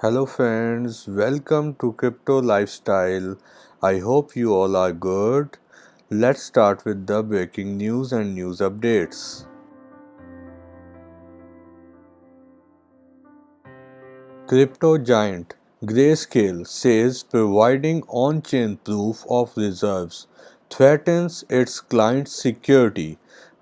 Hello friends, welcome to Crypto Lifestyle. I hope you all are good. Let's start with the breaking news and news updates. Crypto giant Grayscale says providing on-chain proof of reserves threatens its client's security.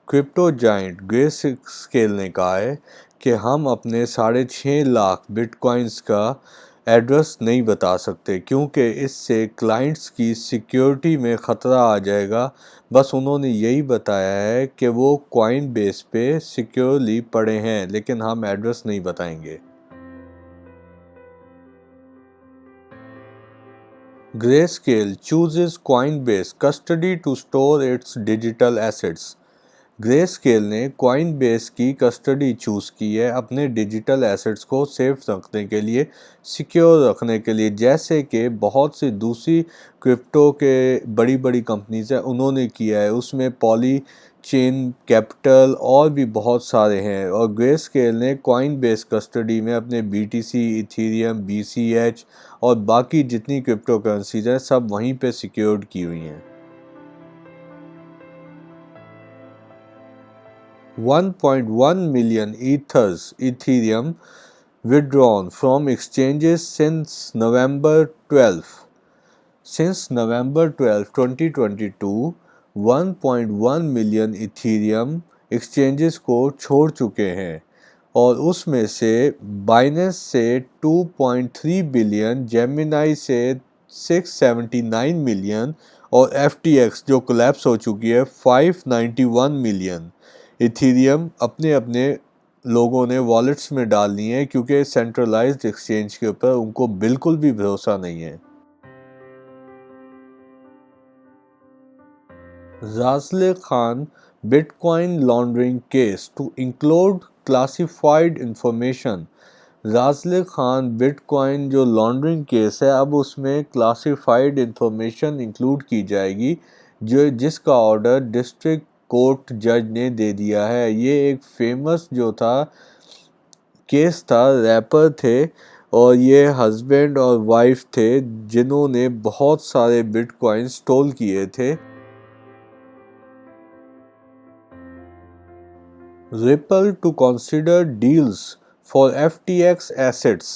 Crypto giant greyscale ने कहा है कि हम अपने 6.5 lakh bitcoins का address नहीं बता सकते क्योंकि इससे क्लाइंट्स की सिक्योरिटी में ख़तरा आ जाएगा। बस उन्होंने यही बताया है कि वो कॉइन बेस पे सिक्योरली पड़े हैं, लेकिन हम एड्रेस नहीं बताएंगे। Grayscale chooses Coinbase custody to store its digital assets. Greyscale ने Coinbase की कस्टडी चूज़ की है अपने डिजिटल एसेट्स को सेफ रखने के लिए, सिक्योर रखने के लिए, जैसे कि बहुत सी दूसरी क्रिप्टो के बड़ी बड़ी कंपनीज हैं उन्होंने किया है। उसमें पॉली चेन कैपिटल और भी बहुत सारे हैं, और ग्रेस्केल ने Coinbase कस्टडी में अपने BTC, इथीरियम, BCH और बाकी जितनी क्रिप्टो करेंसीज हैं सब वहीं पे सिक्योर्ड की हुई हैं। 1.1 million Ethereum withdrawn from exchanges since November 12. Since November 12, 2022, 1.1 million Ethereum exchanges को छोड़ चुके हैं, और उसमें से बाइनेंस से 2.3 बिलियन, जेमिनाई से 679 मिलियन और FTX जो कोलैप्स हो चुकी है 591 मिलियन इथीरियम अपने अपने लोगों ने वॉलेट्स में डाल ली हैं, क्योंकि सेंट्रलाइज्ड एक्सचेंज के ऊपर उनको बिल्कुल भी भरोसा नहीं है। Razle Khan Bitcoin laundering case to include classified information. राजले खान बिटकॉइन जो लॉन्ड्रिंग केस है अब उसमें क्लासिफाइड इंफॉर्मेशन इंक्लूड की जाएगी, जिसका ऑर्डर डिस्ट्रिक्ट कोर्ट जज ने दे दिया है। ये एक फेमस जो था केस था, रैपर थे और ये हस्बैंड और वाइफ थे जिन्होंने बहुत सारे बिटकॉइन स्टोल किए थे। Ripple to consider deals for FTX assets.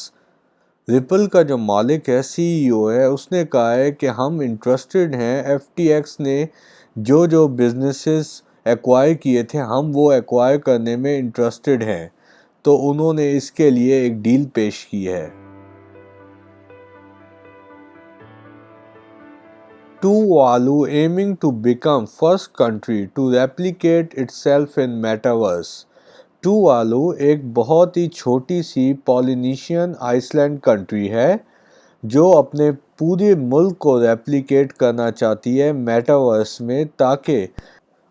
Ripple का जो मालिक है, CEO है, उसने कहा है कि हम इंटरेस्टेड हैं, FTX ने जो जो बिजनेसेस एक्वायर किए थे हम वो एक्वायर करने में इंटरेस्टेड हैं, तो उन्होंने इसके लिए एक डील पेश की है। Tuvalu aiming to become first country to replicate itself in metaverse. Tuvalu एक बहुत ही छोटी सी पॉलिनेशियन आइसलैंड कंट्री है जो अपने पूरे मुल्क को रेप्लिकेट करना चाहती है मेटावर्स में, ताकि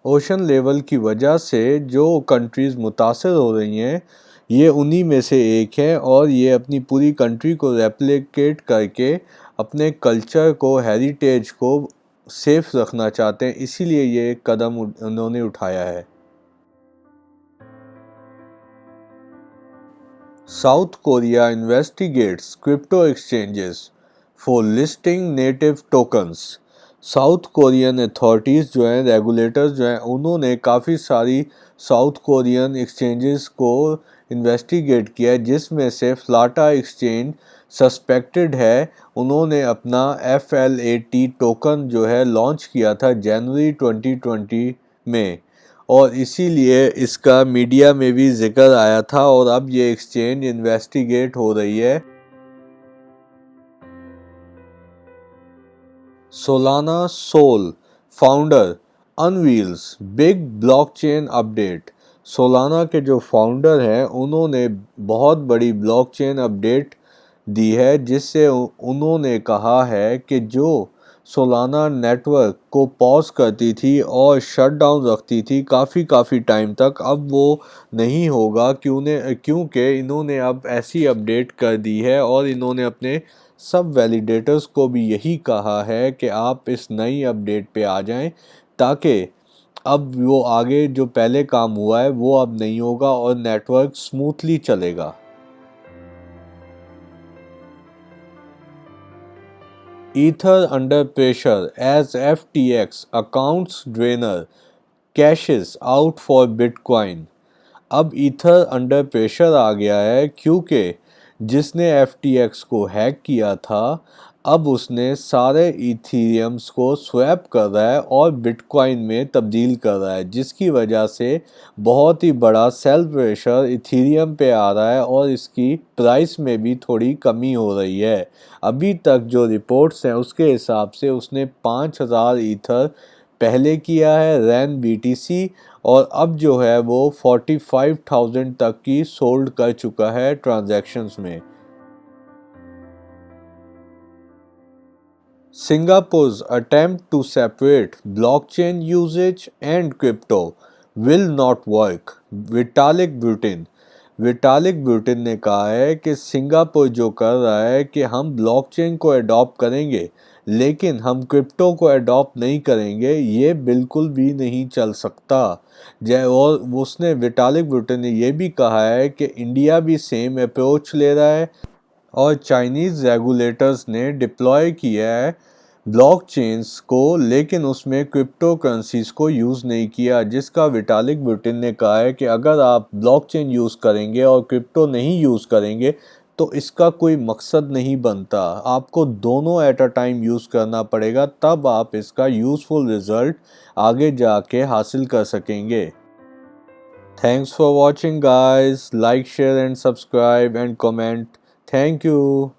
ओशन लेवल की वजह से जो कंट्रीज़ मुतासर हो रही हैं ये उन्हीं में से एक है, और ये अपनी पूरी कंट्री को रेप्लिकेट करके अपने कल्चर को, हेरिटेज को सेफ रखना चाहते हैं, इसीलिए ये एक कदम उन्होंने उठाया है। South Korea investigates crypto exchanges for listing native tokens. South Korean authorities जो हैं, रेगुलेटर्स जो हैं, उन्होंने काफ़ी सारी साउथ कोरियन एक्सचेंजेस को इन्वेस्टिगेट किया है, जिसमें से फ्लाटा एक्सचेंज सस्पेक्टेड है। उन्होंने अपना FLAT टोकन जो है लॉन्च किया था जनवरी 2020 में, और इसीलिए इसका मीडिया में भी जिक्र आया था, और अब ये एक्सचेंज इन्वेस्टिगेट हो रही है। Solana Sol founder unveils big blockchain update. Solana के जो फाउंडर हैं उन्होंने बहुत बड़ी ब्लॉकचेन अपडेट दी है, जिससे उन्होंने कहा है कि जो सोलाना नेटवर्क को पॉज करती थी और शट डाउन रखती थी काफ़ी टाइम तक, अब वो नहीं होगा, क्योंकि इन्होंने अब ऐसी अपडेट कर दी है, और इन्होंने अपने सब वैलिडेटर्स को भी यही कहा है कि आप इस नई अपडेट पे आ जाएं, ताकि अब वो आगे जो पहले काम हुआ है वो अब नहीं होगा और नेटवर्क स्मूथली चलेगा। Ether under pressure as FTX accounts drainer cashes out for Bitcoin. अब ईथर अंडर प्रेशर आ गया है क्योंकि जिसने FTX को हैक किया था अब उसने सारे इथीरियम्स को स्वैप कर रहा है और बिटकॉइन में तब्दील कर रहा है, जिसकी वजह से बहुत ही बड़ा सेल प्रेशर इथीरियम पे आ रहा है और इसकी प्राइस में भी थोड़ी कमी हो रही है। अभी तक जो रिपोर्ट्स हैं उसके हिसाब से उसने 5000 ईथर पहले किया है रैन BTC और अब जो है वो 45,000 तक की सोल्ड कर चुका है ट्रांजैक्शंस में। Singapore's attempt to separate blockchain usage and crypto will not work. Vitalik Buterin ने कहा है कि सिंगापुर जो कर रहा है कि हम ब्लॉकचेन को अडॉप्ट करेंगे लेकिन हम क्रिप्टो को अडॉप्ट नहीं करेंगे, ये बिल्कुल भी नहीं चल सकता। और उसने विटालिक ब्यूटिन ने ये भी कहा है कि इंडिया भी सेम अप्रोच ले रहा है और चाइनीज़ रेगुलेटर्स ने डिप्लॉय किया है ब्लॉकचेन्स को लेकिन उसमें क्रिप्टो करेंसीज को यूज़ नहीं किया, जिसका विटालिक ब्यूटिन ने कहा है कि अगर आप ब्लॉकचेन यूज़ करेंगे और क्रिप्टो नहीं यूज़ करेंगे तो इसका कोई मकसद नहीं बनता। आपको दोनों एट अ टाइम यूज़ करना पड़ेगा, तब आप इसका यूज़फुल रिज़ल्ट आगे जाके हासिल कर सकेंगे। Thanks for watching guys, like share and subscribe and comment. Thank you.